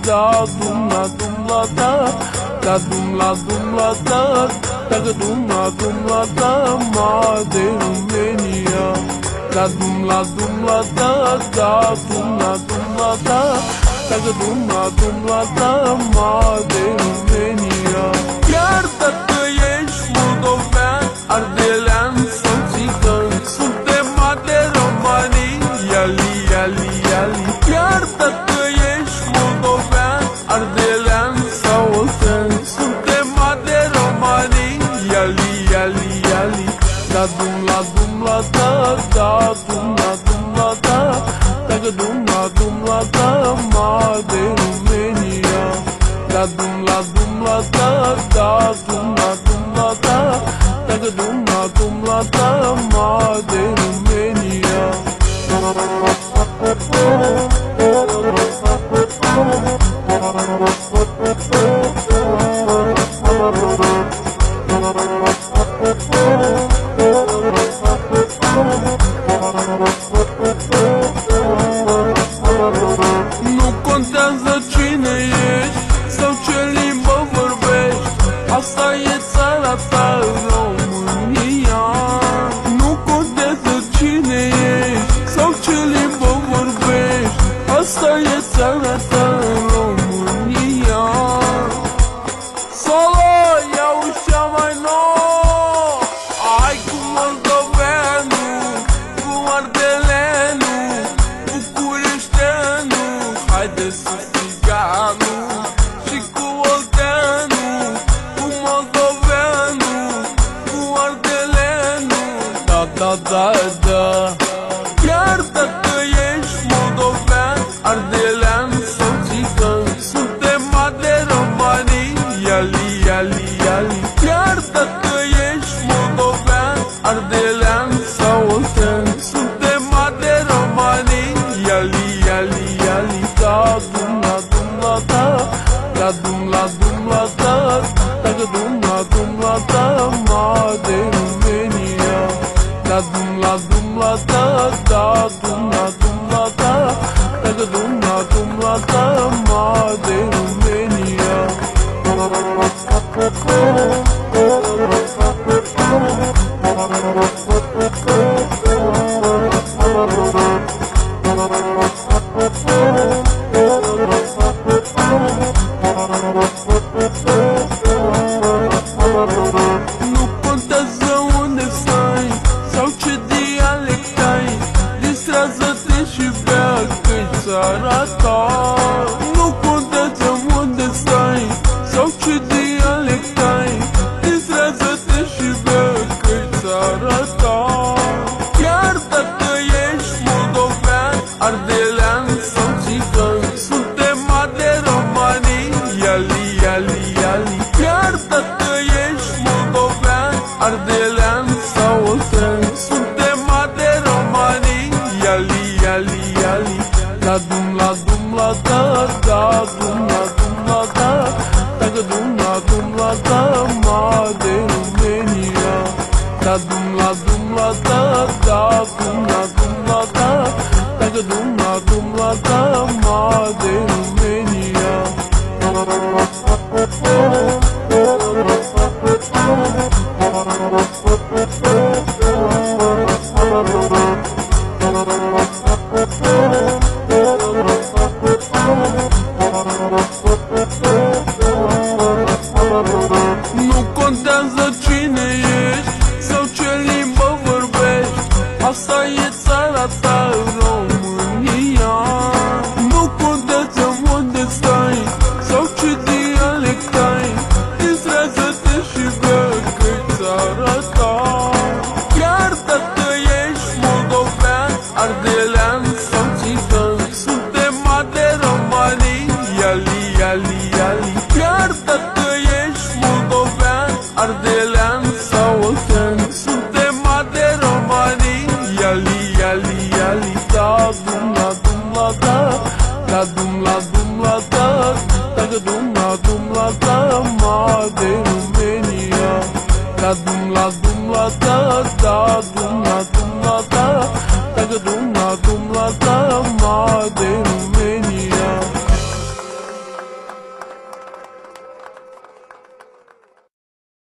da dumla dumla da dumla dumla da dumla dumla da made România. Da dumla dumla da dumla dumla da dumla dumla da made România. Chiar dacă ești moldovean, ardelean sau țigan, suntem de romanii, iali, iali, iali. Chiar dacă ești moldovean, ardelean sau oltean, suntem de romanii, iali, iali, iali. Da dumla dumla da dumla dumla da dumla dumla da made România. Da dumla dumla da dumla dumla da dumla dumla da made România. Nu contează cine ești sau ce limbă vorbești, asta e țara ta, România. Nu contează cine ești sau ce limbă vorbești, asta e țara ta, România. Solo, iau cea mai nouă, ai cu moldoveanul, cu ardelenul, bucureșteanul, haide să țiganul, și cu olteanul, cu moldoveanul, cu ardelenul. Da, da, da, da. Chiar dacă ești moldovean, ardelean sau țigan, suntem de romanii, iali, iali, iali. Chiar dacă ești moldovean, ardelean sau oltean, suntem de romanii, iali, iali, iali. Da dumla dumla da dumla dumla da dumla dumla da made România. Da dumla dumla da dumla dumla da dumla dumla da made România. Nu contează unde stai sau ce dialect ai, distrează-te și bea că-i țara ta. Nu contează unde stai sau ce dialect ai, distrează-te și bea că-i țara ta. Chiar dacă ești moldovean, ardelean sau țigan, suntem de romanii, iali, iali, iali. Chiar dacă ești moldovean, ardelean sau oltean, suntem de romanii, iali, iali, iali. Da dumla dumla da dumla dumla da dumla dumla da made România. Da dumla dumla da dumla dumla da dumla dumla da made România. Nu contează cine ești sau ce limbă vorbești, asta e țara ta, România. Nu contează unde stai sau ce dialect ai, distrează-te și bea că-i țara ta. Chiar dacă ești moldovean, ardelean sau țigan, suntem de romanii, iali, iali, iali. Chiar dacă ești moldovean, ardelean sau oltean, suntem de romanii, iali, iali, iali. Da dumla dumla da dumla dumla da dumla dumla da made România. Da dumla dumla da dumla dumla da dumla dumla da